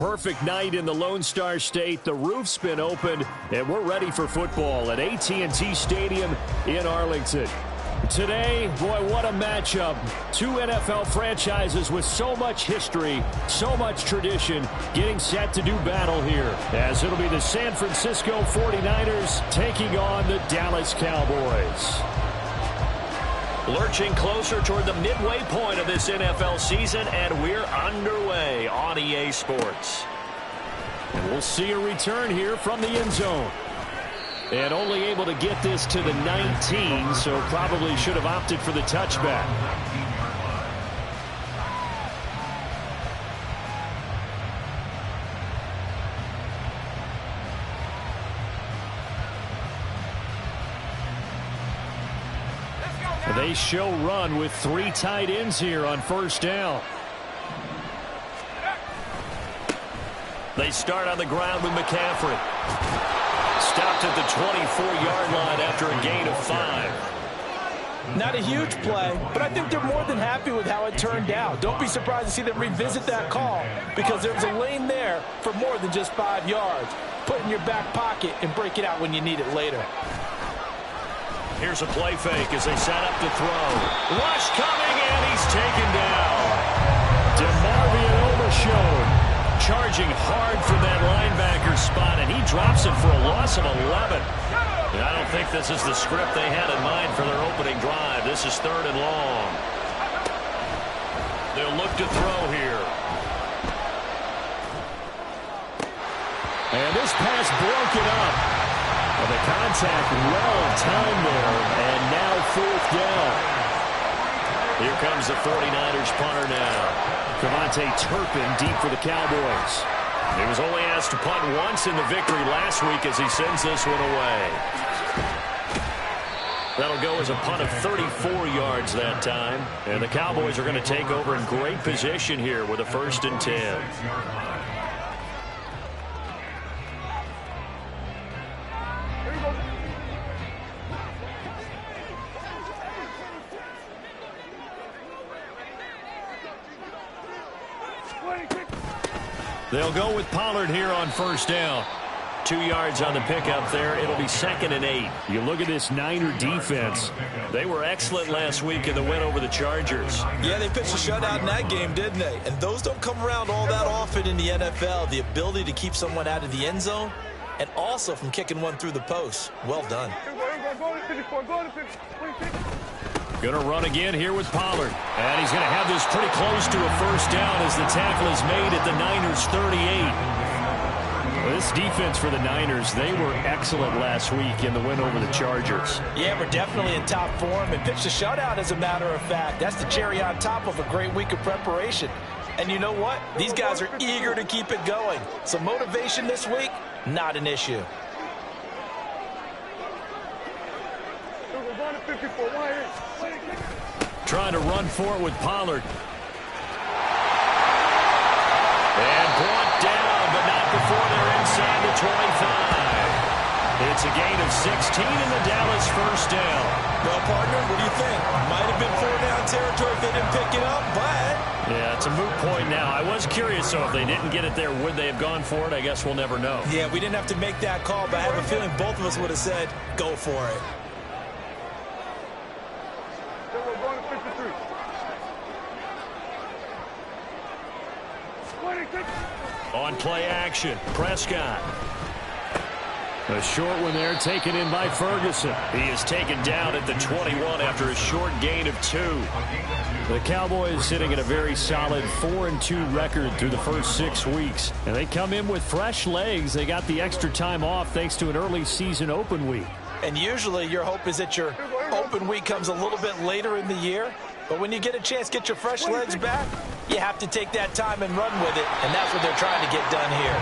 Perfect night in the Lone Star State. The roof's been opened, and we're ready for football at AT&T Stadium in Arlington. Today, boy, what a matchup. Two NFL franchises with so much history, so much tradition, getting set to do battle here, as it'll be the San Francisco 49ers taking on the Dallas Cowboys. Lurching closer toward the midway point of this NFL season, and we're underway on EA Sports. And we'll see a return here from the end zone. And only able to get this to the 19, so probably should have opted for the touchback. They show run with three tight ends here on first down. They start on the ground with McCaffrey. Stopped at the 24-yard line after a gain of 5. Not a huge play, but I think they're more than happy with how it turned out. Don't be surprised to see them revisit that call because there's a lane there for more than just 5 yards. Put it in your back pocket and break it out when you need it later. Here's a play fake as they set up to throw. Rush coming, and he's taken down. DeMarvion Overshown charging hard for that linebacker spot, and he drops it for a loss of 11. And I don't think this is the script they had in mind for their opening drive. This is 3rd and long. They'll look to throw here. And this pass broken up. Well, the contact well timed there, and now 4th down. Here comes the 49ers punter now. Cavante Turpin deep for the Cowboys. He was only asked to punt once in the victory last week as he sends this one away. That'll go as a punt of 34 yards that time. And the Cowboys are going to take over in great position here with a 1st and 10. They'll go with Pollard here on first down. 2 yards on the pickup there. It'll be 2nd and 8. You look at this Niner defense. They were excellent last week in the win over the Chargers. Yeah, they pitched a shutout in that game, didn't they? And those don't come around all that often in the NFL. The ability to keep someone out of the end zone and also from kicking one through the post. Well done. Going to run again here with Pollard. And he's going to have this pretty close to a first down as the tackle is made at the Niners' 38. This defense for the Niners, they were excellent last week in the win over the Chargers. Yeah, we're definitely in top form and pitched a shutout, as a matter of fact. That's the cherry on top of a great week of preparation. And you know what? These guys are eager to keep it going. So motivation this week, not an issue. Trying to run for it with Pollard. And brought down, but not before they're inside the 25. It's a gain of 16 in the Dallas 1st down. Well, partner, what do you think? Might have been 4-down territory if they didn't pick it up, but... Yeah, it's a moot point now. I was curious, so if they didn't get it there, would they have gone for it? I guess we'll never know. Yeah, we didn't have to make that call, but I have a feeling both of us would have said, go for it. On play action, Prescott. A short one there taken in by Ferguson. He is taken down at the 21 after a short gain of 2. The Cowboys sitting at a very solid 4-2 record through the first 6 weeks. And they come in with fresh legs. They got the extra time off thanks to an early season open week. And usually your hope is that your open week comes a little bit later in the year. But when you get a chance to get your fresh legs back, you have to take that time and run with it. And that's what they're trying to get done here.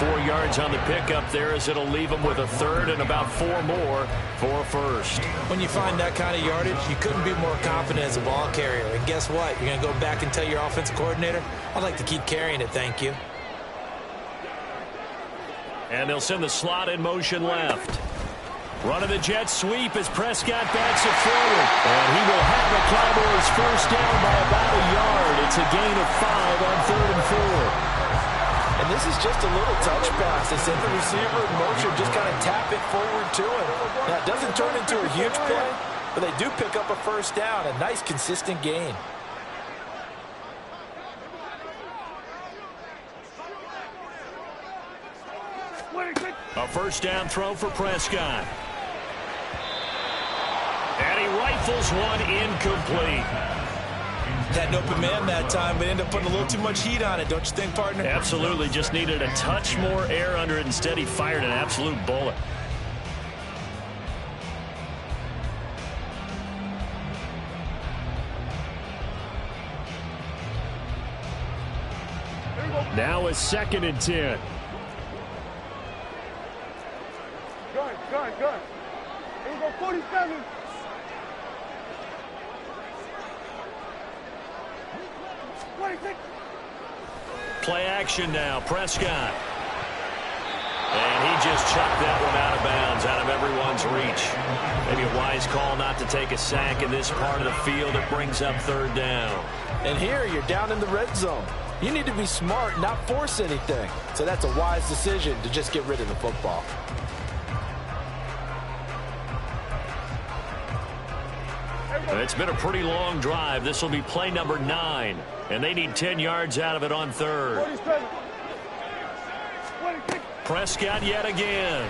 4 yards on the pickup there as it'll leave them with a 3rd and about 4 more for a 1st. When you find that kind of yardage, you couldn't be more confident as a ball carrier. And guess what? You're going to go back and tell your offensive coordinator, I'd like to keep carrying it, thank you. And they'll send the slot in motion left. Running the jet sweep as Prescott backs it forward. And he will have the Cowboys 1st down by about a yard. It's a gain of 5 on 3rd and 4. And this is just a little touch pass. They send the receiver in motion, just kind of tap it forward to him. Now, it doesn't turn into a huge play, but they do pick up a first down. A nice, consistent gain. A first down throw for Prescott. And he rifles one incomplete. Had an open man that time, but ended up putting a little too much heat on it, don't you think, partner? Absolutely. Just needed a touch more air under it. Instead, he fired an absolute bullet. Now a 2nd and 10. Good. Here we go, 47. Play action now. Prescott. And he just chucked that one out of bounds, out of everyone's reach. Maybe a wise call not to take a sack in this part of the field. It brings up 3rd down. And here you're down in the red zone. You need to be smart, not force anything. So that's a wise decision to just get rid of the football. It's been a pretty long drive. This will be play number 9. And they need 10 yards out of it on 3rd. Prescott yet again.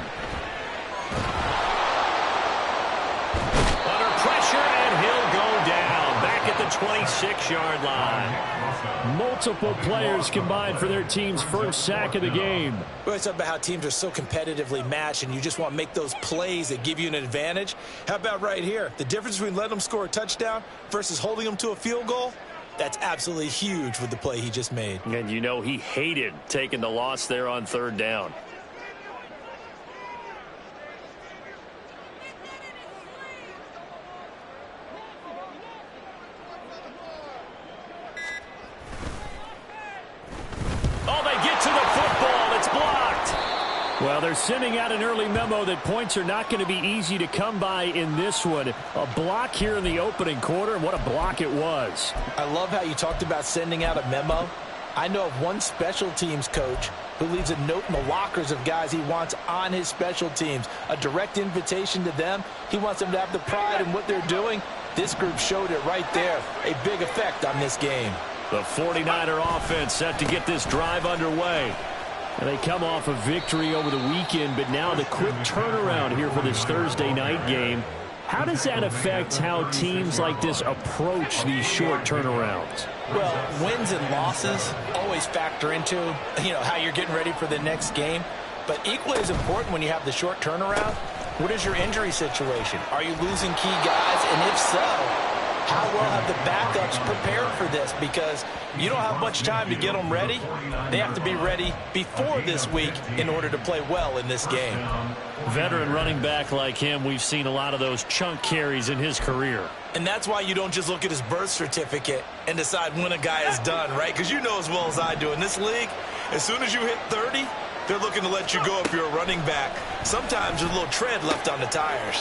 Under pressure, and he'll go down. Back at the 26-yard line. Multiple players combined for their team's first sack of the game. We always talk about how teams are so competitively matched and you just want to make those plays that give you an advantage. How about right here? The difference between letting them score a touchdown versus holding them to a field goal, that's absolutely huge with the play he just made. And you know he hated taking the loss there on 3rd down. Well, they're sending out an early memo that points are not going to be easy to come by in this one. A block here in the opening quarter, and what a block it was. I love how you talked about sending out a memo. I know of one special teams coach who leaves a note in the lockers of guys he wants on his special teams. A direct invitation to them. He wants them to have the pride in what they're doing. This group showed it right there. A big effect on this game. The 49er offense set to get this drive underway. And they come off a victory over the weekend, but now the quick turnaround here for this Thursday night game. How does that affect how teams like this approach these short turnarounds? Well, wins and losses always factor into, how you're getting ready for the next game. But equally as important when you have the short turnaround, what is your injury situation? Are you losing key guys? And if so, how well have the backups prepared for this? Because you don't have much time to get them ready. They have to be ready before this week in order to play well in this game. Veteran running back like him, we've seen a lot of those chunk carries in his career. And that's why you don't just look at his birth certificate and decide when a guy is done, right? Because you know as well as I do, in this league, as soon as you hit 30, they're looking to let you go if you're a running back. Sometimes there's a little tread left on the tires.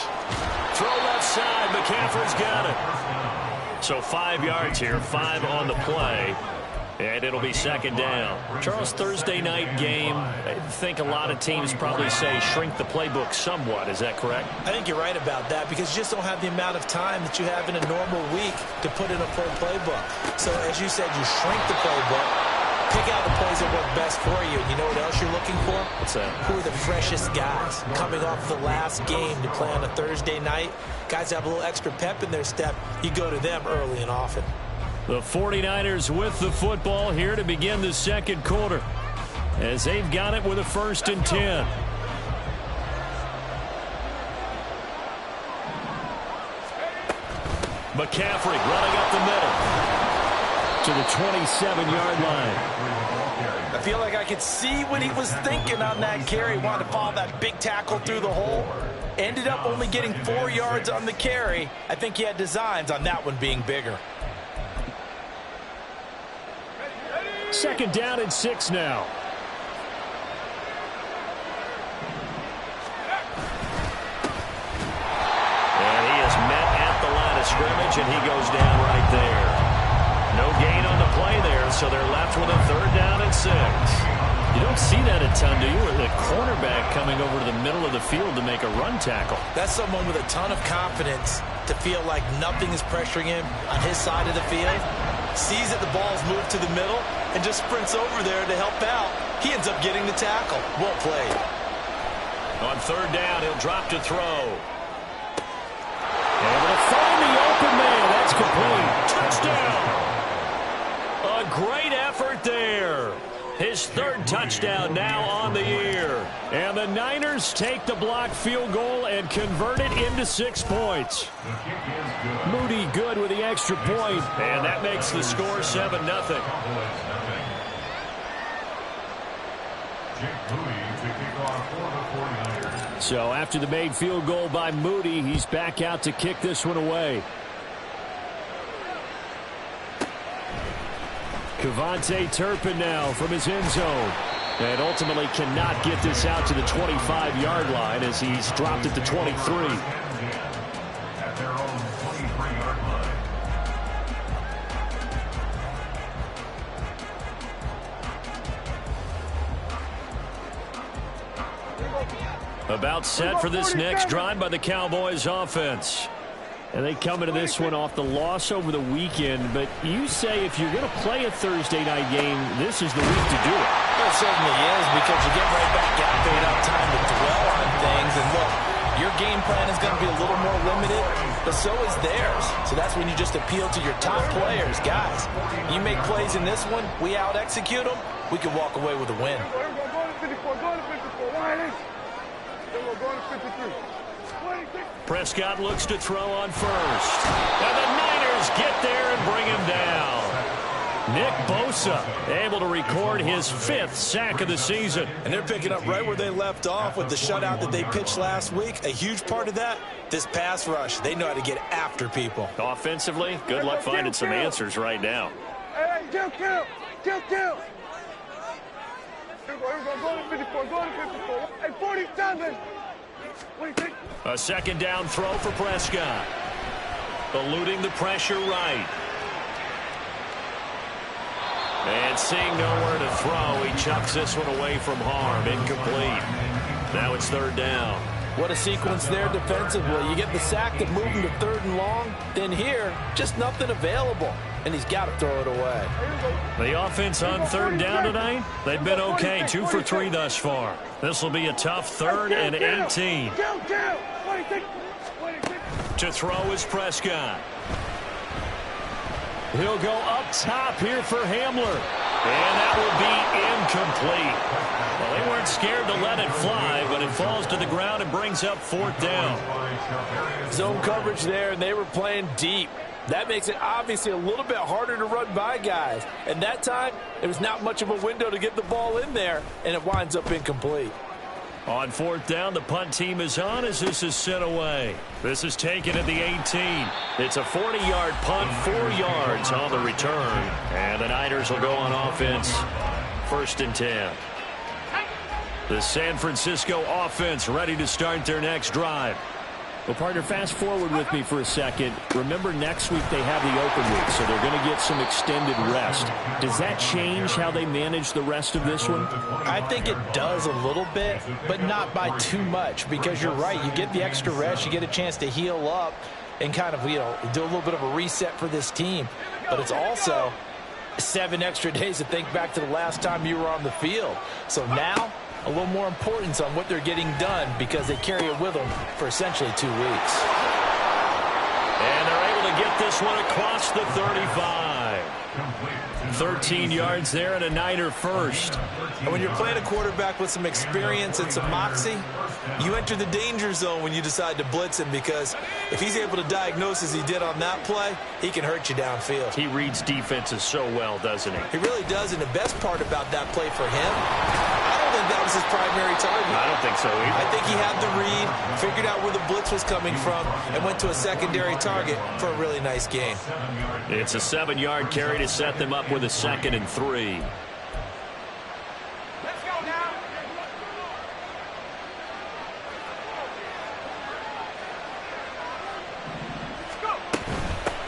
Throw left side. McCaffrey's got it. So 5 yards here, 5 on the play. And it'll be 2nd down. Charles, Thursday night game, I think a lot of teams probably say shrink the playbook somewhat. Is that correct? I think you're right about that because you just don't have the amount of time that you have in a normal week to put in a full playbook. So as you said, you shrink the playbook, pick out the plays that work best for you. You know what else you're looking for? What's that? Who are the freshest guys coming off the last game to play on a Thursday night? Guys have a little extra pep in their step. You go to them early and often. The 49ers with the football here to begin the second quarter as they've got it with a 1st and 10. McCaffrey running up the middle to the 27-yard line. I feel like I could see what he was thinking on that carry. Wanted to follow that big tackle through the hole. Ended up only getting 4 yards on the carry. I think he had designs on that one being bigger. 2nd down and 6 now. And he is met at the line of scrimmage, and he goes down right there. No gain on the play there, so they're left with a 3rd down and 6. You don't see that a ton, do you? Or the cornerback coming over to the middle of the field to make a run tackle. That's someone with a ton of confidence to feel like nothing is pressuring him on his side of the field. Sees that the ball's moved to the middle and just sprints over there to help out. He ends up getting the tackle. Well played. On third down, he'll drop to throw. Able to find the open man. That's complete. Touchdown! A great effort there. His third touchdown now on the year. And the Niners take the blocked field goal and convert it into 6 points. Moody good with the extra point. And that makes the score 7-0. So after the made field goal by Moody, he's back out to kick this one away. Kevontae Turpin now from his end zone. And ultimately cannot get this out to the 25-yard line as he's dropped at the 23. About set for this next drive by the Cowboys offense. And they come into this one off the loss over the weekend. But you say if you're going to play a Thursday night game, this is the week to do it. It certainly is, because you get right back out there. You don't have time to dwell on things. And look, your game plan is going to be a little more limited, but so is theirs. So that's when you just appeal to your top players. Guys, you make plays in this one, we out-execute them, we can walk away with a win. Prescott looks to throw on first. And the Niners get there and bring him down. Nick Bosa able to record his 5th sack of the season. And they're picking up right where they left off with the shutout that they pitched last week. A huge part of that, this pass rush. They know how to get after people. Offensively, good luck finding some answers right now. Hey, kill. Hey, 47. A second down throw for Prescott. Eluding the pressure right. And seeing nowhere to throw, he chucks this one away from harm. Incomplete. Now it's third down. What a sequence there defensively. You get the sack that moved him to 3rd and long. Then here, just nothing available. And he's got to throw it away. The offense on third down tonight, they've been okay. 2 for 3 thus far. This will be a tough 3rd and 18. To throw is Prescott. He'll go up top here for Hamler. And that will be incomplete. Well, they weren't scared to let it fly, but it falls to the ground and brings up 4th down. Zone coverage there, and they were playing deep. That makes it obviously a little bit harder to run by guys. And that time, there was not much of a window to get the ball in there, and it winds up incomplete. On 4th down, the punt team is on as this is sent away. This is taken at the 18. It's a 40-yard punt, 4 yards on the return. And the Niners will go on offense, 1st and 10. The San Francisco offense ready to start their next drive. Well, partner, fast forward with me for a second. Remember, next week they have the open week, so they're going to get some extended rest. Does that change how they manage the rest of this one? I think it does a little bit, but not by too much, because you're right. You get the extra rest. You get a chance to heal up and kind of, do a little bit of a reset for this team. But it's also 7 extra days to think back to the last time you were on the field. So now, a little more importance on what they're getting done, because they carry it with them for essentially 2 weeks. And they're able to get this one across the 35. 13 yards there and a Niner first. And when you're playing a quarterback with some experience and some moxie, you enter the danger zone when you decide to blitz him, because if he's able to diagnose as he did on that play, he can hurt you downfield. He reads defenses so well, doesn't he? He really does, and the best part about that play for him, I don't think that was his primary target. I don't think so either. I think he had the read, figured out where the blitz was coming from, and went to a secondary target for a really nice gain. It's a 7-yard carry to set them up with a 2nd and 3.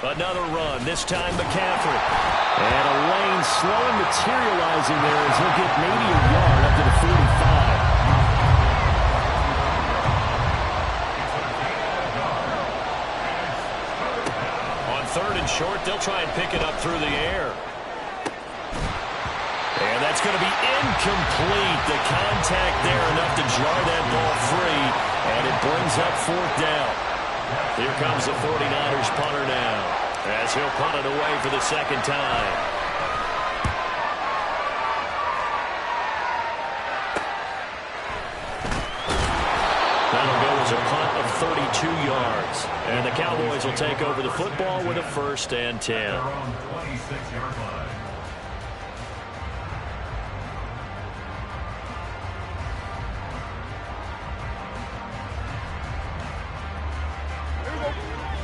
Another run, this time McCaffrey. And a lane slowly materializing there as he'll get maybe a yard up to the 45. On 3rd and short, they'll try and pick it up through the air. And that's going to be incomplete. The contact there enough to jar that ball free, and it brings up 4th down. Here comes the 49ers punter now, as he'll punt it away for the 2nd time. That'll go as a punt of 32 yards. And the Cowboys will take over the football with a 1st and 10.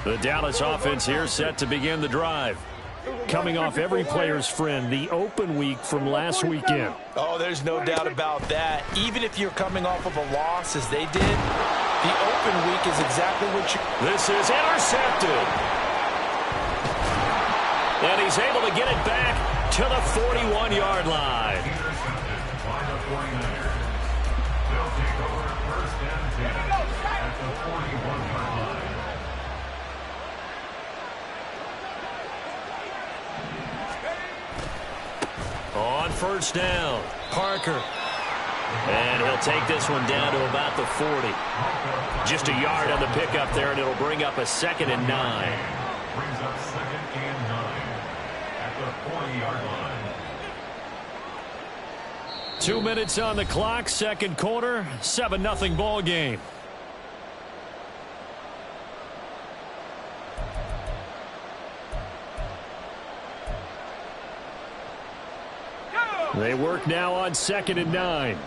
The Dallas offense here set to begin the drive. Coming off every player's friend, the open week from last weekend. Oh, there's no doubt about that. Even if you're coming off of a loss as they did, the open week is exactly what you... This is intercepted. And he's able to get it back to the 41-yard line. On 1st down, Parker. And he'll take this one down to about the 40. Just a yard on the pickup there, and it'll bring up a 2nd and 9. Brings up 2nd and 9 at the 40-yard line. 2 minutes on the clock, 2nd quarter, 7-0 ball game. They work now on 2nd and 9.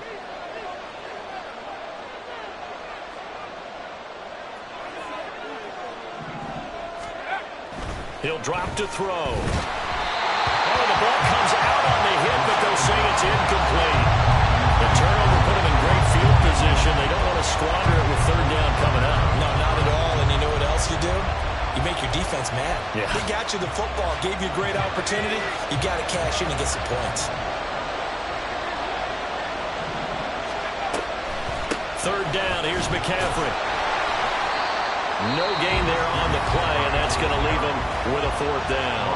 He'll drop to throw. Oh, the ball comes out on the hit, but they'll say it's incomplete. The turnover put them in great field position. They don't want to squander it with 3rd down coming up. No, not at all. And you know what else you do? You make your defense mad. Yeah. They got you the football, gave you a great opportunity. You got to cash in and get some points. 3rd down, here's McCaffrey. No gain there on the play, and that's going to leave them with a 4th down.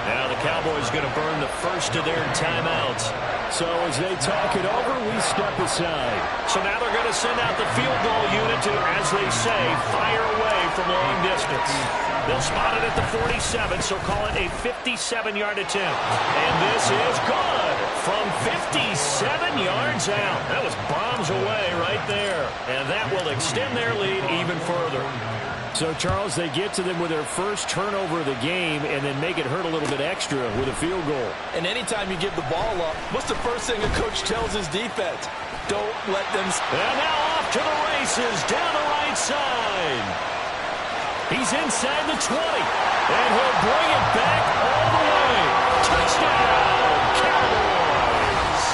Now the Cowboys going to burn the first of their timeouts. So as they talk it over, we step aside. So now they're going to send out the field goal unit to, as they say, fire away from long distance. They'll spot it at the 47, so call it a 57-yard attempt. And this is good from 57 yards out. That was bombs away right there. And that will extend their lead even further. So, Charles, they get to them with their first turnover of the game and then make it hurt a little bit extra with a field goal. And anytime you give the ball up, what's the first thing a coach tells his defense? Don't let them... And now off to the races down the right side. He's inside the 20, and he'll bring it back all the way. Touchdown, Cowboys!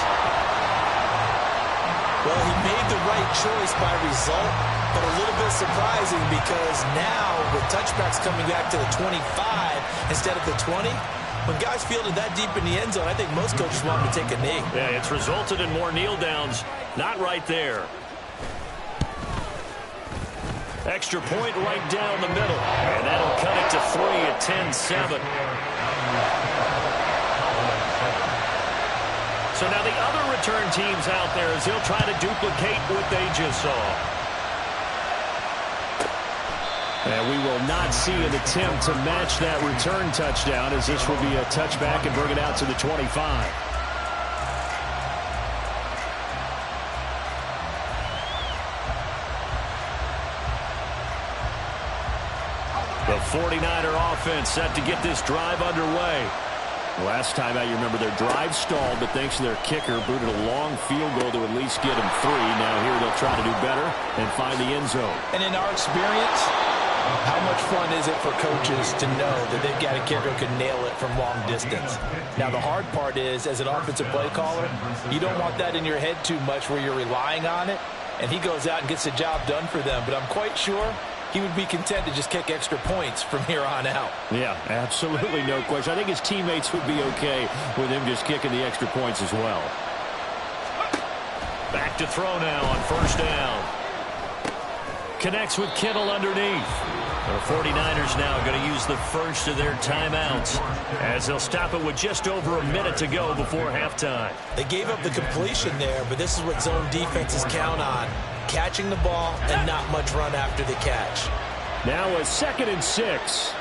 Well, he made the right choice by result, but a little bit surprising because now with touchbacks coming back to the 25 instead of the 20, when guys fielded that deep in the end zone, I think most coaches want them to take a knee. Yeah, it's resulted in more kneel downs. Not right there. Extra point right down the middle. And that'll cut it to 3 at 10-7. So now the other return teams out there as they'll try to duplicate what they just saw. And we will not see an attempt to match that return touchdown as this will be a touchback and bring it out to the 25. The 49er offense set to get this drive underway. Last time out, you remember their drive stalled, but thanks to their kicker, booted a long field goal to at least get them 3. Now here they'll try to do better and find the end zone. And in our experience, how much fun is it for coaches to know that they've got a kicker who can nail it from long distance? Now, the hard part is, as an offensive play caller, you don't want that in your head too much where you're relying on it, and he goes out and gets the job done for them. But I'm quite sure he would be content to just kick extra points from here on out. Yeah, absolutely no question. I think his teammates would be okay with him just kicking the extra points as well. Back to throw now on first down. Connects with Kittle underneath. The 49ers now going to use the first of their timeouts as they'll stop it with just over a minute to go before halftime. They gave up the completion there, but this is what zone defenses count on. Catching the ball and not much run after the catch. Now a 2nd and 6.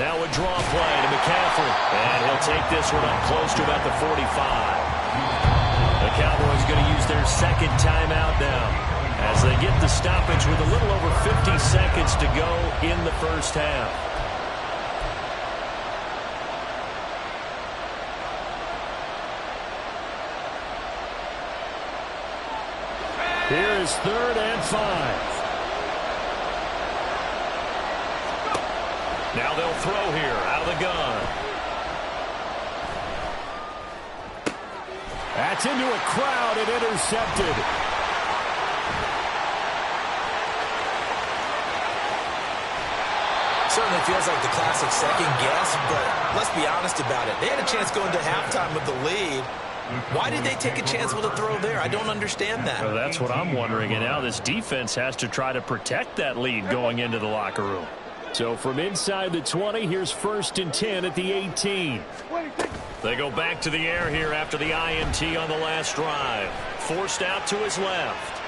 Now a draw play to McCaffrey. And he'll take this one up close to about the 45. The Cowboys going to use their second timeout now as they get the stoppage with a little over 50 seconds to go in the first half. Here is 3rd and 5. Now they'll throw here out of the gun. That's into a crowd and intercepted. Certainly feels like the classic second guess, but let's be honest about it. They had a chance going to halftime with the lead. Why did they take a chance with a throw there? I don't understand that. Well, that's what I'm wondering. And now this defense has to try to protect that lead going into the locker room. So from inside the 20, here's 1st and 10 at the 18. They go back to the air here after the INT on the last drive. Forced out to his left.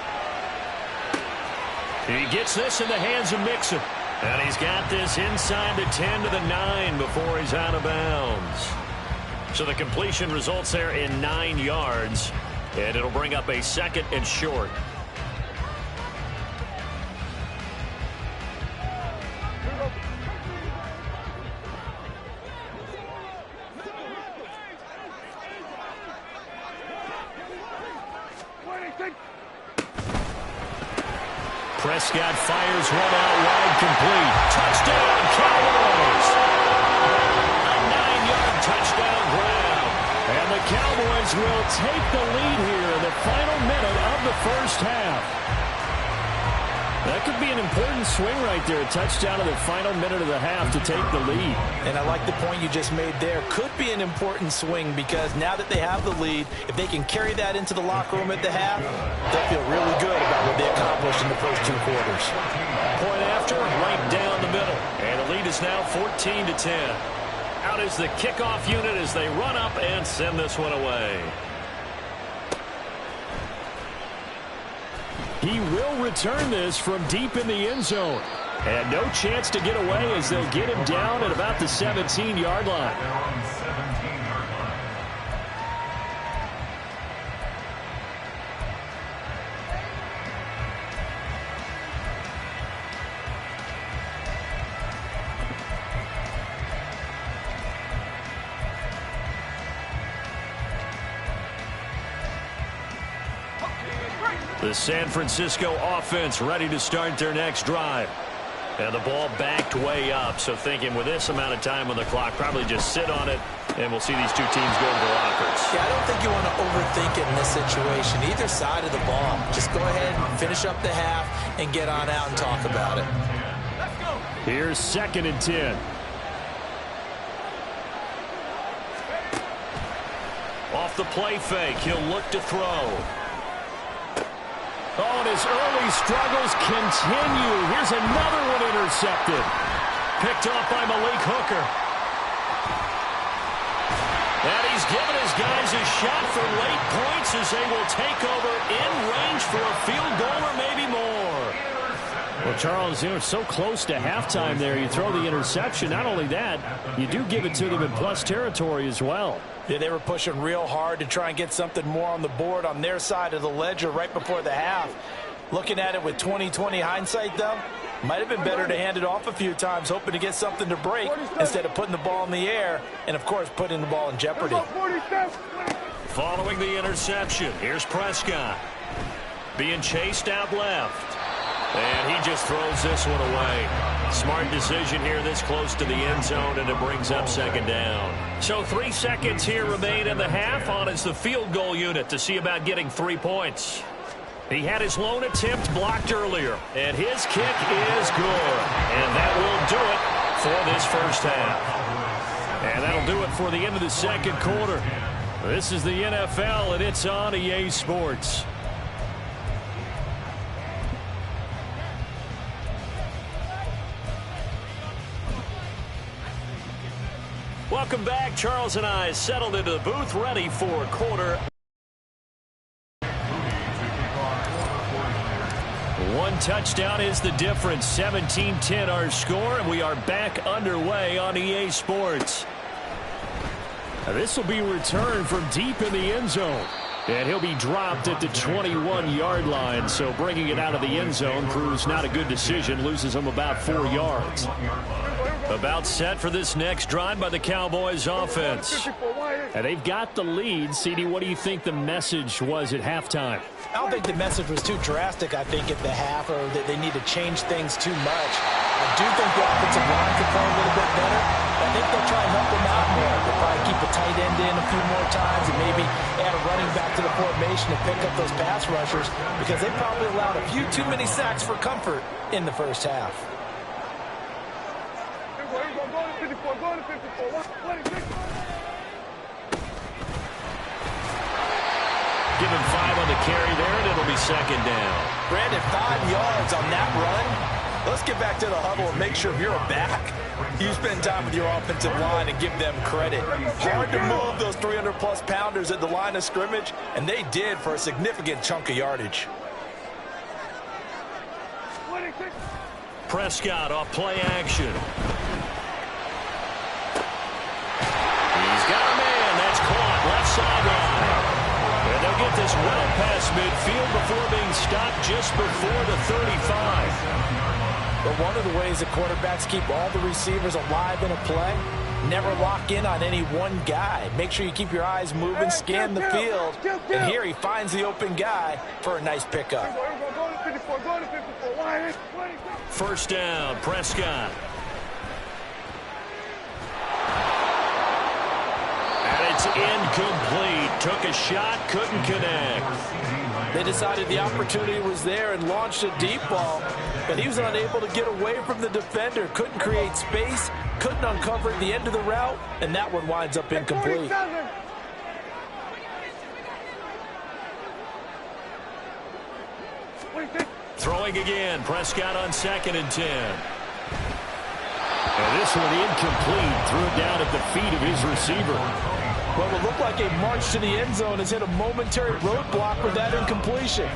He gets this in the hands of Mixon. And he's got this inside the 10 to the 9 before he's out of bounds. So the completion results there in 9 yards. And it'll bring up a 2nd and short. Prescott fires one out wide, complete. Touchdown, Cowboys! A 9-yard touchdown grab. And the Cowboys will take the lead here in the final minute of the first half. That could be an important swing right there. A touchdown in the final minute of the half to take the lead. And I like the point you just made there. Could be an important swing because now that they have the lead, if they can carry that into the locker room at the half, they'll feel really good about what they accomplished in the first 2 quarters. Point after, right down the middle. And the lead is now 14-10. Out is the kickoff unit as they run up and send this one away. He will return this from deep in the end zone. And no chance to get away as they'll get him down at about the 17-yard line. The San Francisco offense ready to start their next drive. And the ball backed way up, so thinking with this amount of time on the clock, probably just sit on it, and we'll see these two teams go to the lockers. Yeah, I don't think you want to overthink it in this situation. Either side of the ball. Just go ahead and finish up the half and get on out and talk about it. Let's go. Here's 2nd and 10. Off the play fake, he'll look to throw. Oh, and his early struggles continue. Here's another one intercepted. Picked off by Malik Hooker. And he's given his guys a shot for late points as they will take over in range for a field goal or maybe more. Well, Charles, you know, it's so close to halftime there. You throw the interception. Not only that, you do give it to them in plus territory as well. Yeah, they were pushing real hard to try and get something more on the board on their side of the ledger right before the half. Looking at it with 20/20 hindsight, though, might have been better to hand it off a few times, hoping to get something to break instead of putting the ball in the air and, of course, putting the ball in jeopardy. Following the interception, here's Prescott. Being chased out left. And he just throws this one away. Smart decision here this close to the end zone, and it brings up 2nd down. So 3 seconds here remain in the half. On is the field goal unit to see about getting 3 points. He had his lone attempt blocked earlier, and his kick is good. And that will do it for this first half. And that'll do it for the end of the second quarter. This is the NFL, and it's on EA Sports. Welcome back. Charles and I settled into the booth, ready for quarter. One touchdown is the difference. 17-10 our score, and we are back underway on EA Sports. This will be returned from deep in the end zone. And he'll be dropped at the 21-yard line. So bringing it out of the end zone proves not a good decision. Loses him about 4 yards. About set for this next drive by the Cowboys offense. And they've got the lead. CD, what do you think the message was at halftime? I don't think the message was too drastic, I think, at the half, or that they need to change things too much. I do think the offensive line could play a little bit better. I think they'll try and help them out more. They'll probably keep a tight end in a few more times and maybe add a running back to the formation to pick up those pass rushers, because they probably allowed a few too many sacks for comfort in the first half. Give him 5 on the carry there, and it'll be second down. Brandon, 5 yards on that run. Let's get back to the huddle and make sure if you're a back, you spend time with your offensive line and give them credit. Hard to move those 300-plus pounders at the line of scrimmage, and they did for a significant chunk of yardage. Prescott off play action. He's got a man. That's caught left sideline. And they'll get this well past midfield before being stopped just before the 35. But one of the ways that quarterbacks keep all the receivers alive in a play, never lock in on any one guy. Make sure you keep your eyes moving, scan the field. And here he finds the open guy for a nice pickup. First down, Prescott. And it's incomplete. Took a shot, couldn't connect. They decided the opportunity was there and launched a deep ball, but he was unable to get away from the defender. Couldn't create space, couldn't uncover the end of the route, and that one winds up incomplete. Throwing again, Prescott on 2nd and 10. And this one incomplete. Threw it down at the feet of his receiver. What would look like a march to the end zone has hit a momentary roadblock with that incompletion.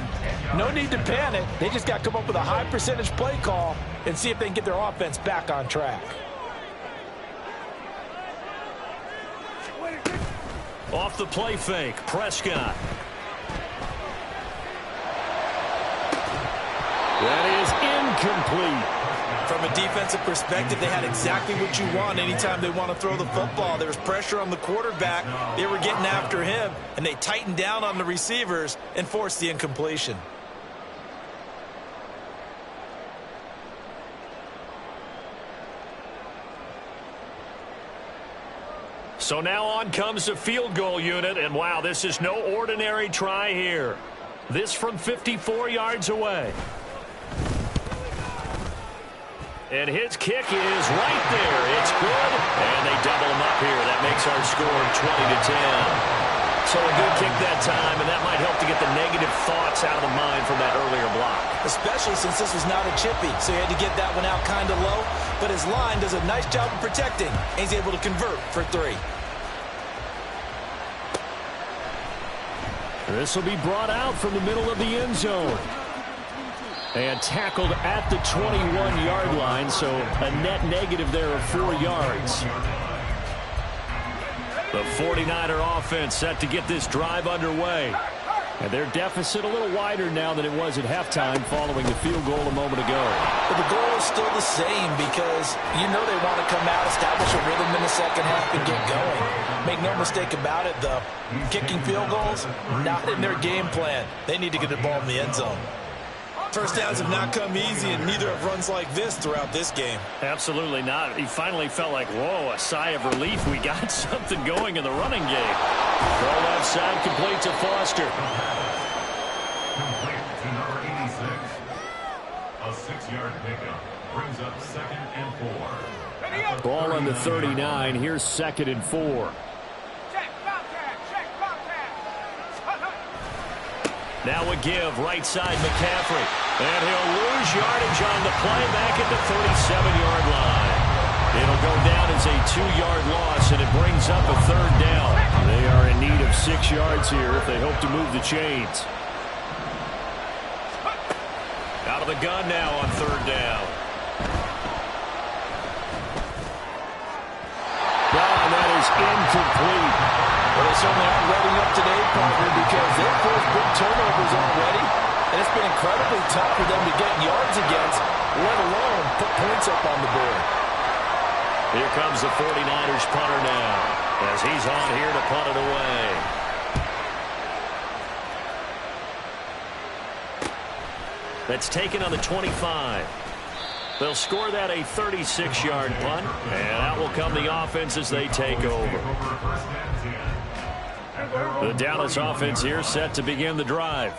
No need to panic. They just got to come up with a high percentage play call and see if they can get their offense back on track. Off the play fake, Prescott. That is incomplete. From a defensive perspective, they had exactly what you want anytime they want to throw the football. There was pressure on the quarterback. They were getting after him, and they tightened down on the receivers and forced the incompletion. So now on comes the field goal unit, and wow, this is no ordinary try here. This from 54 yards away. And his kick is right there. It's good, and they double him up here. That makes our score 20-10. So a good kick that time, and that might help to get the negative thoughts out of the mind from that earlier block. Especially since this was not a chippy, so he had to get that one out kind of low. But his line does a nice job of protecting, and he's able to convert for 3. This will be brought out from the middle of the end zone. And tackled at the 21-yard line, so a net negative there of 4 yards. The 49er offense set to get this drive underway. And their deficit a little wider now than it was at halftime following the field goal a moment ago. But the goal is still the same, because you know they want to come out, establish a rhythm in the second half, and get going. Make no mistake about it, though. Kicking field goals, not in their game plan. They need to get the ball in the end zone. First downs have not come easy, and neither have runs like this throughout this game. Absolutely not. He finally felt like, whoa, a sigh of relief. We got something going in the running game. Throw left side, complete to Foster. number 86. A 6-yard pickup brings up 2nd and 4. Ball on the 39. Here's 2nd and 4. Now a give, right side McCaffrey. And he'll lose yardage on the play back at the 37-yard line. It'll go down as a 2-yard loss, and it brings up a 3rd down. They are in need of 6 yards here if they hope to move the chains. Out of the gun now on 3rd down. That is incomplete. Well, they certainly aren't letting up today, partner, because they've forced big turnovers already, and it's been incredibly tough for them to get yards against, let alone put points up on the board. Here comes the 49ers punter now, as he's on here to punt it away. That's taken on the 25. They'll score that a 36-yard punt, and out will come the offense as they take over. The Dallas offense here set to begin the drive.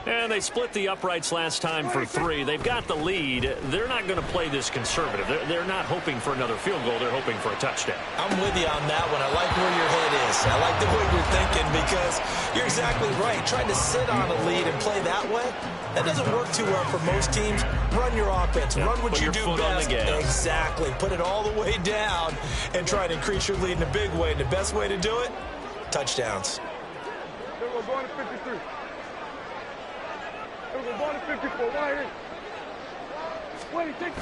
And they split the uprights last time for 3. They've got the lead. They're not going to play this conservative. They're not hoping for another field goal. They're hoping for a touchdown. I'm with you on that one. I like where your head is. I like the way you're thinking because you're exactly right. Trying to sit on a lead and play that way, that doesn't work too well for most teams. Run your offense. Run what you do best. Exactly. Put it all the way down and try to increase your lead in a big way. And the best way to do it, touchdowns. We're going to 53. We're going to 54. Why? Wait, take.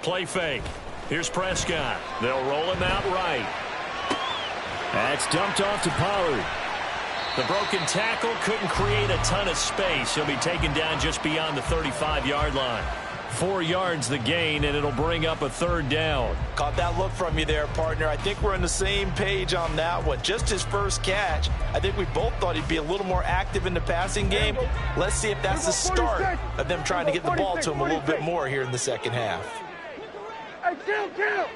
Play fake. Here's Prescott. They'll roll him out right. That's dumped off to Pollard. The broken tackle couldn't create a ton of space. He'll be taken down just beyond the 35-yard line. 4 yards the gain, and it'll bring up a 3rd down. Caught that look from you there, partner. I think we're on the same page on that one. Just his first catch. I think we both thought he'd be a little more active in the passing game. Let's see if that's the start of them trying to get the ball to him a little bit more here in the second half. Hey, kill.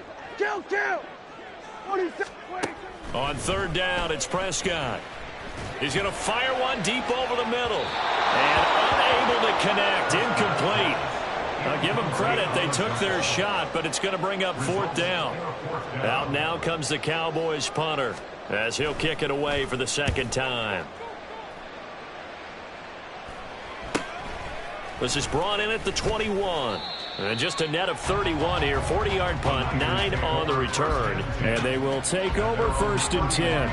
On 3rd down, it's Prescott. He's going to fire one deep over the middle. And unable to connect. Incomplete. Now give them credit. They took their shot, but it's going to bring up 4th down. Out now comes the Cowboys punter as he'll kick it away for the 2nd time. This is brought in at the 21. And just a net of 31 here. 40-yard punt, 9 on the return. And they will take over 1st and 10.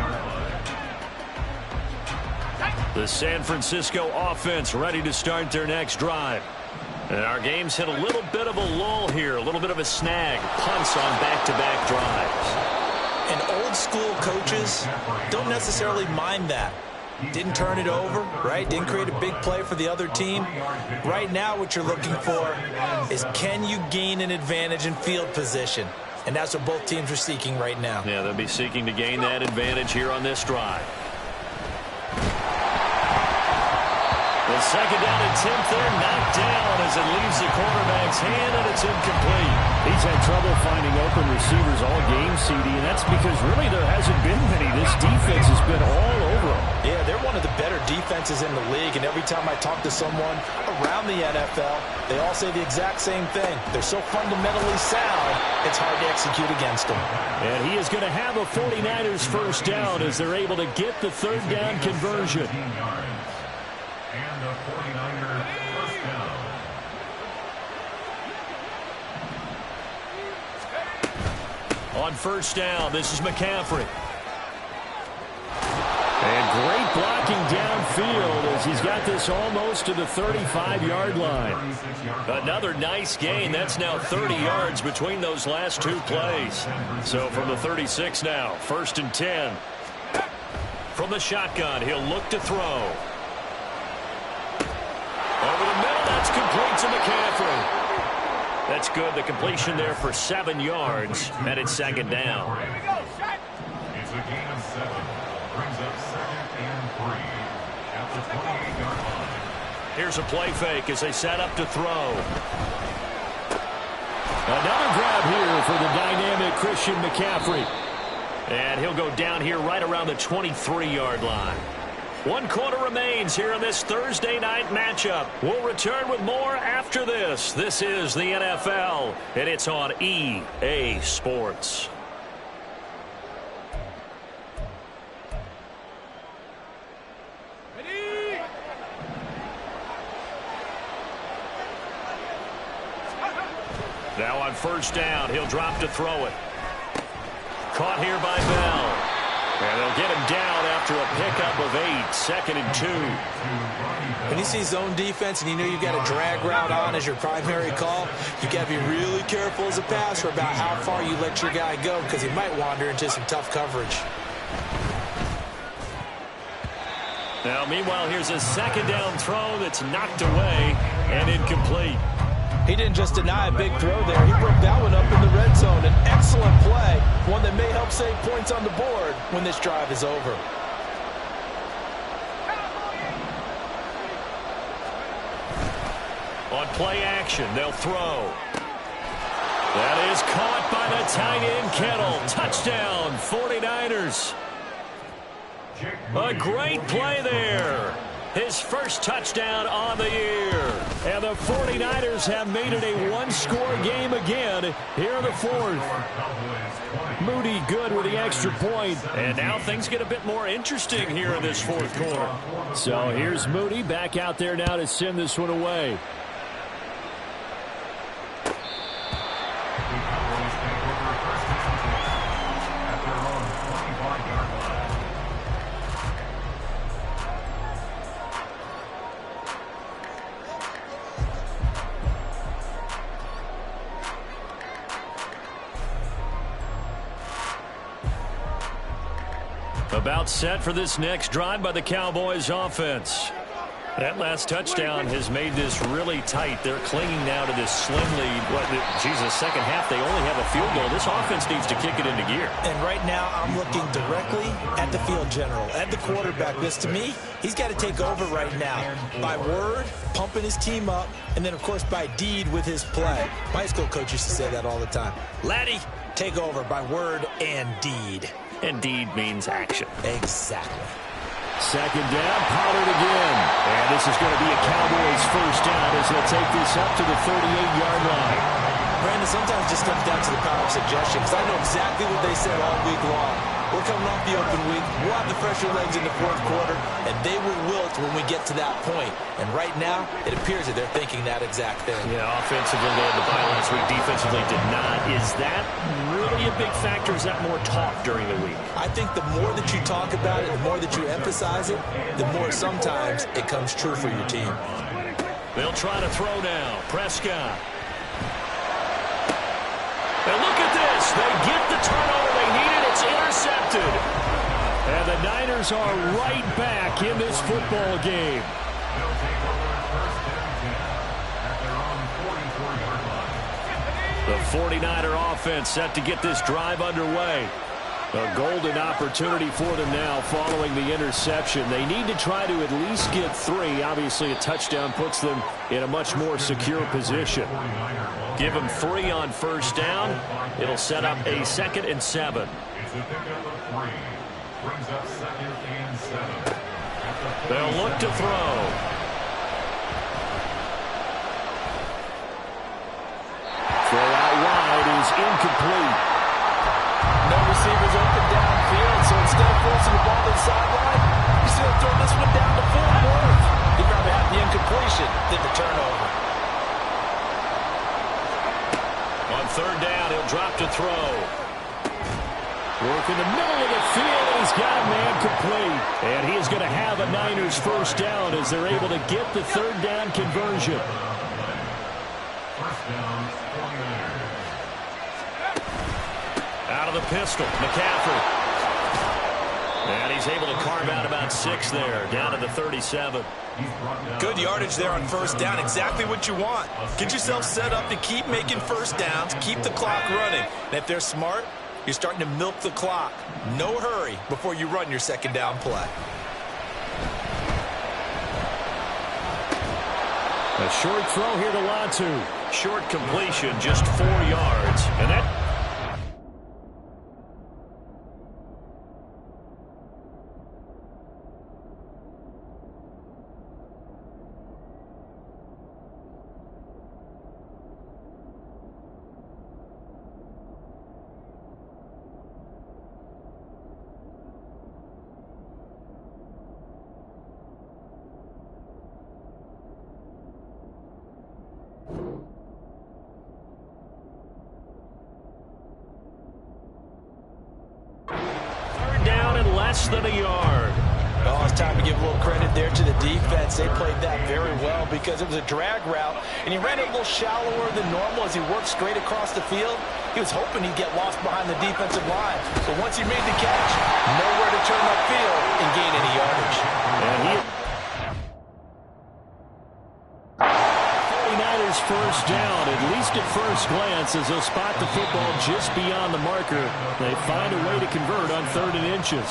The San Francisco offense ready to start their next drive. And our game's hit a little bit of a lull here, a little bit of a snag. Punts on back-to-back drives. And old-school coaches don't necessarily mind that. Didn't turn it over, right? Didn't create a big play for the other team. Right now what you're looking for is can you gain an advantage in field position? And that's what both teams are seeking right now. Yeah, they'll be seeking to gain that advantage here on this drive. The 2nd down and 10th there, knocked down as it leaves the quarterback's hand, and it's incomplete. He's had trouble finding open receivers all game, CD, and that's because really there hasn't been many. This defense has been all over them. Yeah, they're one of the better defenses in the league, and every time I talk to someone around the NFL, they all say the exact same thing. They're so fundamentally sound, it's hard to execute against them. And he is going to have a 49ers 1st down as they're able to get the 3rd down conversion. And the 49ers 1st down. On 1st down, this is McCaffrey. And great blocking downfield as he's got this almost to the 35-yard line. Another nice gain. That's now 30 yards between those last 2 plays. So from the 36 now, 1st and 10. From the shotgun, he'll look to throw. Over the middle, that's complete to McCaffrey. That's good. The completion there for 7 yards, and it's 2nd down. It's a gain of 7. Brings up 2nd and 3 at the 28-yard line. Here's a play fake as they set up to throw. Another grab here for the dynamic Christian McCaffrey. And he'll go down here right around the 23-yard line. 1 quarter remains here in this Thursday night matchup. We'll return with more after this. This is the NFL, and it's on EA Sports. Now on first down, he'll drop to throw it. Caught here by Bell. And they'll get him down after a pickup of 8, 2nd and 2. When you see zone defense and you know you've got a drag route on as your primary call, you got to be really careful as a passer about how far you let your guy go because he might wander into some tough coverage. Now, meanwhile, here's a 2nd down throw that's knocked away and incomplete. He didn't just deny a big throw there. He broke that one up in the red zone. An excellent play, one that may help save points on the board when this drive is over. On play action, they'll throw. That is caught by the tight end, Kittle. Touchdown, 49ers. A great play there. His first touchdown on the year. And the 49ers have made it a one-score game again here in the 4th. Moody good with the extra point. And now things get a bit more interesting here in this 4th quarter. So here's Moody back out there now to send this one away. About set for this next drive by the Cowboys offense. That last touchdown has made this really tight. They're clinging now to this slim lead. Jesus, second half, they only have a field goal. This offense needs to kick it into gear. And right now, I'm looking directly at the field general, at the quarterback. This, to me, he's got to take over right now. By word, pumping his team up, and then, of course, by deed with his play. My high school coach used to say that all the time. Laddie, take over by word and deed. And deed means action. Exactly. 2nd down, Pollard again. And this is going to be a Cowboys first down as they'll take this up to the 38-yard line. Brandon, sometimes it just comes down to the power of suggestion, because I know exactly what they said all week long. We're coming off the open week. We'll have the fresher legs in the 4th quarter, and they will wilt when we get to that point. And right now, it appears that they're thinking that exact thing. Yeah, offensively, they had the bye last week. Defensively did not. Is that really a big factor? Is that more talk during the week? I think the more that you talk about it, the more that you emphasize it, the more sometimes it comes true for your team. They'll try to throw now. Prescott. And look at this. They get the turnover they needed. It's intercepted. And the Niners are right back in this football game. They'll take over first and 10 at their own 44-yard line. The 49er offense set to get this drive underway. A golden opportunity for them now following the interception. They need to try to at least get 3. Obviously, a touchdown puts them in a much more secure position. Give them 3 on first down. It'll set up a 2nd and 7. It's a pickup of 3. Brings up 2nd and 7. They'll look to throw. Throw out wide is incomplete. No receivers open downfield, so instead of forcing the ball to the sideline, he's going to throw this one down to Fort Worth. He probably had the incompletion, then the turnover. On 3rd down, he'll drop to throw. Work in the middle of the field, and he's got a man complete. And he is going to have a Niners first down as they're able to get the 3rd down conversion. First down, 49ers. Out of the pistol, McCaffrey. And he's able to carve out about 6 there, down to the 37. Good yardage there on first down, exactly what you want. Get yourself set up to keep making first downs, keep the clock running. And if they're smart, you're starting to milk the clock. No hurry before you run your 2nd down play. A short throw here to Latu. Short completion, just 4 yards. And that... less than a yard. Oh, it's time to give a little credit there to the defense. They played that very well because it was a drag route, and he ran it a little shallower than normal as he worked straight across the field. He was hoping he'd get lost behind the defensive line. But once he made the catch, nowhere to turn upfield and gain any yardage. And he... 49ers first down, at least at first glance, as they'll spot the football just beyond the marker. They find a way to convert on 3rd and inches.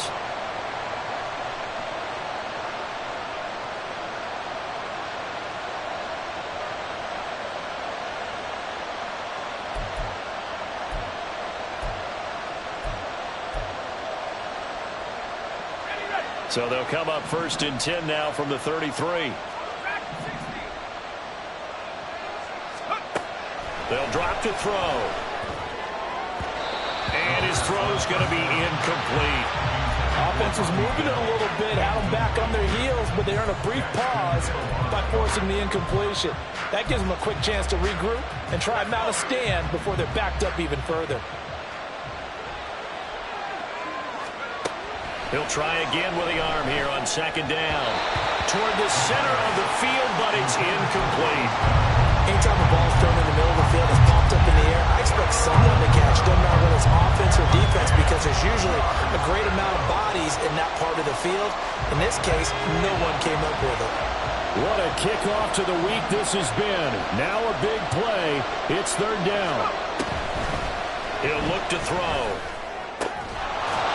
So they'll come up 1st and 10 now from the 33. They'll drop to throw. And his throw's going to be incomplete. Offense was moving it a little bit, had them back on their heels, but they earn a brief pause by forcing the incompletion. That gives them a quick chance to regroup and try and mount a stand before they're backed up even further. He'll try again with the arm here on 2nd down. Toward the center of the field, but it's incomplete. Anytime the ball's thrown in the middle of the field, it's popped up in the air, I expect someone to catch. Doesn't matter whether it's offense or defense, because there's usually a great amount of bodies in that part of the field. In this case, no one came up with it. What a kickoff to the week this has been. Now a big play. It's 3rd down. He'll look to throw.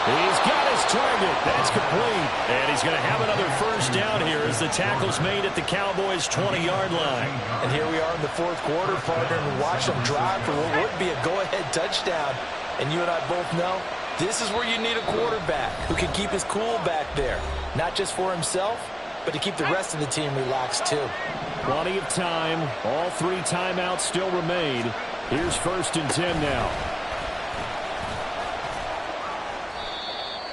He's got his target. That's complete. And he's going to have another first down here as the tackle's made at the Cowboys' 20-yard line. And here we are in the 4th quarter, partner, and watch them drive for what would be a go-ahead touchdown. And you and I both know this is where you need a quarterback who can keep his cool back there, not just for himself, but to keep the rest of the team relaxed too. Plenty of time. All 3 timeouts still remain. Here's 1st and 10 now.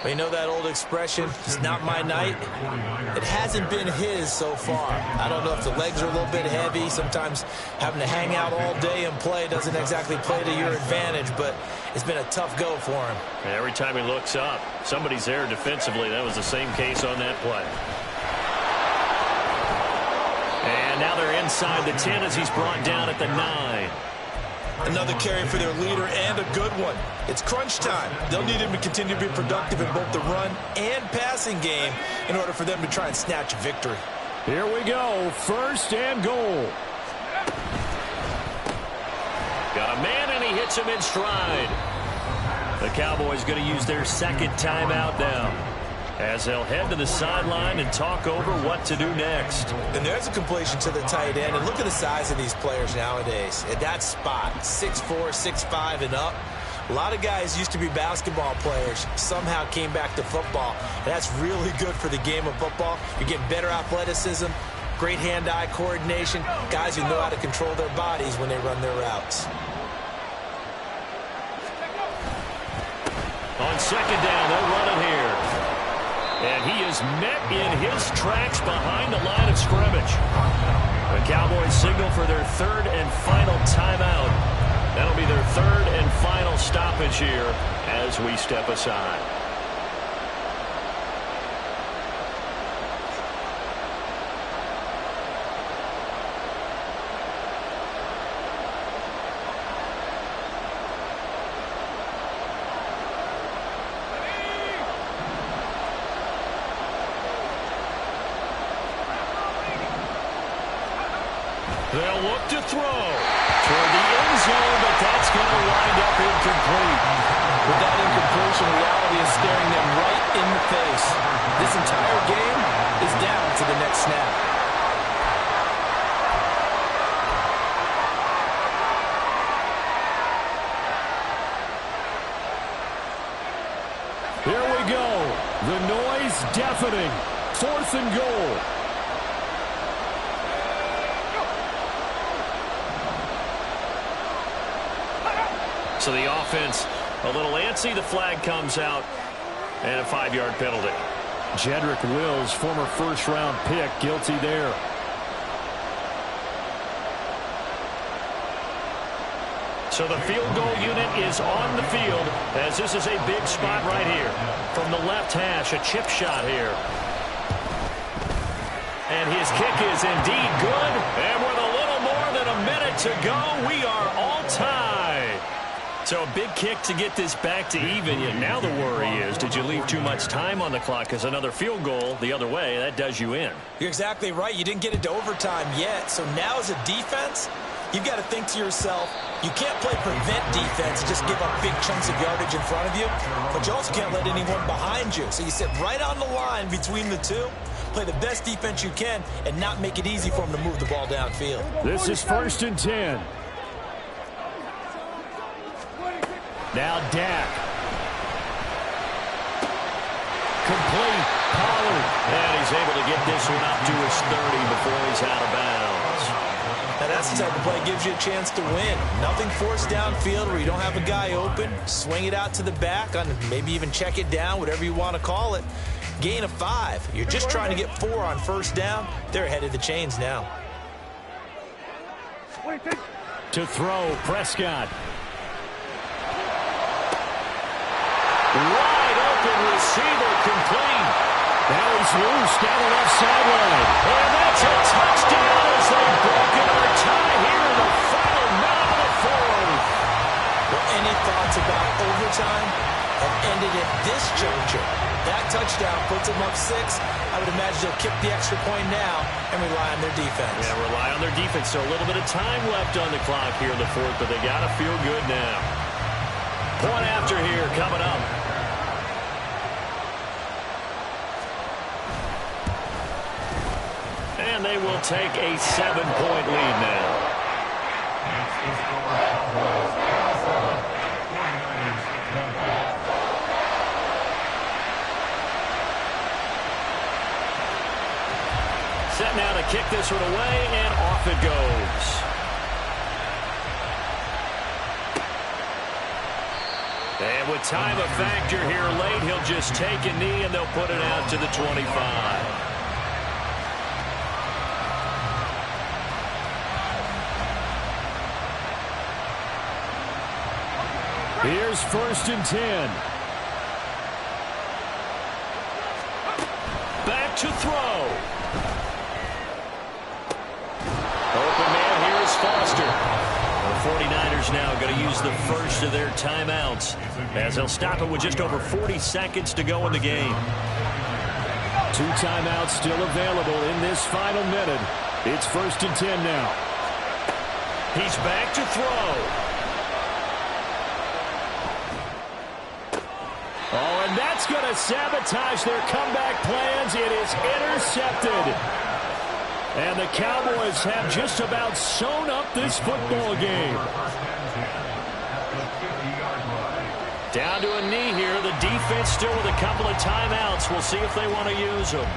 Well, you know that old expression, it's not my night? It hasn't been his so far. I don't know if the legs are a little bit heavy. Sometimes having to hang out all day and play doesn't exactly play to your advantage, but it's been a tough go for him. And every time he looks up, somebody's there defensively. That was the same case on that play. And now they're inside the 10 as he's brought down at the 9. Another carry for their leader, and a good one. It's crunch time. They'll need him to continue to be productive in both the run and passing game in order for them to try and snatch a victory. Here we go. 1st and goal. Got a man, and he hits him in stride. The Cowboys going to use their 2nd timeout now, as they'll head to the sideline and talk over what to do next. And there's a completion to the tight end. And look at the size of these players nowadays. At that spot, 6'4", 6'5", and up. A lot of guys used to be basketball players, somehow came back to football. And that's really good for the game of football. You're getting better athleticism, great hand-eye coordination, guys who know how to control their bodies when they run their routes. On 2nd down, they'll run it here. And he is met in his tracks behind the line of scrimmage. The Cowboys signal for their 3rd and final timeout. That'll be their 3rd and final stoppage here as we step aside. They'll look to throw toward the end zone, but that's going to wind up incomplete. With that incompletion, reality is staring them right in the face. This entire game is down to the next snap. Here we go. The noise deafening. 4th and goal. So the offense a little antsy. The flag comes out, and a 5-yard penalty. Jedrick Wills, former 1st-round pick, guilty there. So the field goal unit is on the field as this is a big spot right here. From the left hash, a chip shot here. And his kick is indeed good. And with a little more than a minute to go, we are all tied. So a big kick to get this back to even. Yet now the worry is, did you leave too much time on the clock? Because another field goal the other way, that does you in. You're exactly right. You didn't get into overtime yet. So now as a defense, you've got to think to yourself, you can't play prevent defense, just give up big chunks of yardage in front of you. But you also can't let anyone behind you. So you sit right on the line between the two. Play the best defense you can and not make it easy for them to move the ball downfield. This is 1st and 10. Now Dak. Complete. Pollard. And he's able to get this one up to his 30 before he's out of bounds. Now that's the type of play that gives you a chance to win. Nothing forced downfield where you don't have a guy open. Swing it out to the back, on maybe even check it down, whatever you want to call it. Gain of 5. You're just trying to get 4 on 1st down. They're ahead of the chains now. To throw, Prescott. Wide open receiver complete. Now he's loose down the left sideline. And that's a touchdown as they've broken our tie here in the final minute of the 4th. Well, any thoughts about overtime have ended at this juncture. That touchdown puts them up 6. I would imagine they'll kick the extra point now and rely on their defense. Yeah, rely on their defense. So a little bit of time left on the clock here in the 4th, but they got to feel good now. Point after here coming up. And they will take a 7-point lead now. Set now to kick this one away, and off it goes. And with time a factor here late, he'll just take a knee, and they'll put it out to the 25. Here's 1st and 10. Back to throw. Open man here is Foster. The 49ers now going to use the first of their timeouts as they'll stop it with just over 40 seconds to go in the game. 2 timeouts still available in this final minute. It's 1st and 10 now. He's back to throw. Oh, and that's going to sabotage their comeback plans. It is intercepted. And the Cowboys have just about sewn up this football game. Down to a knee here. The defense still with a couple of timeouts. We'll see if they want to use them.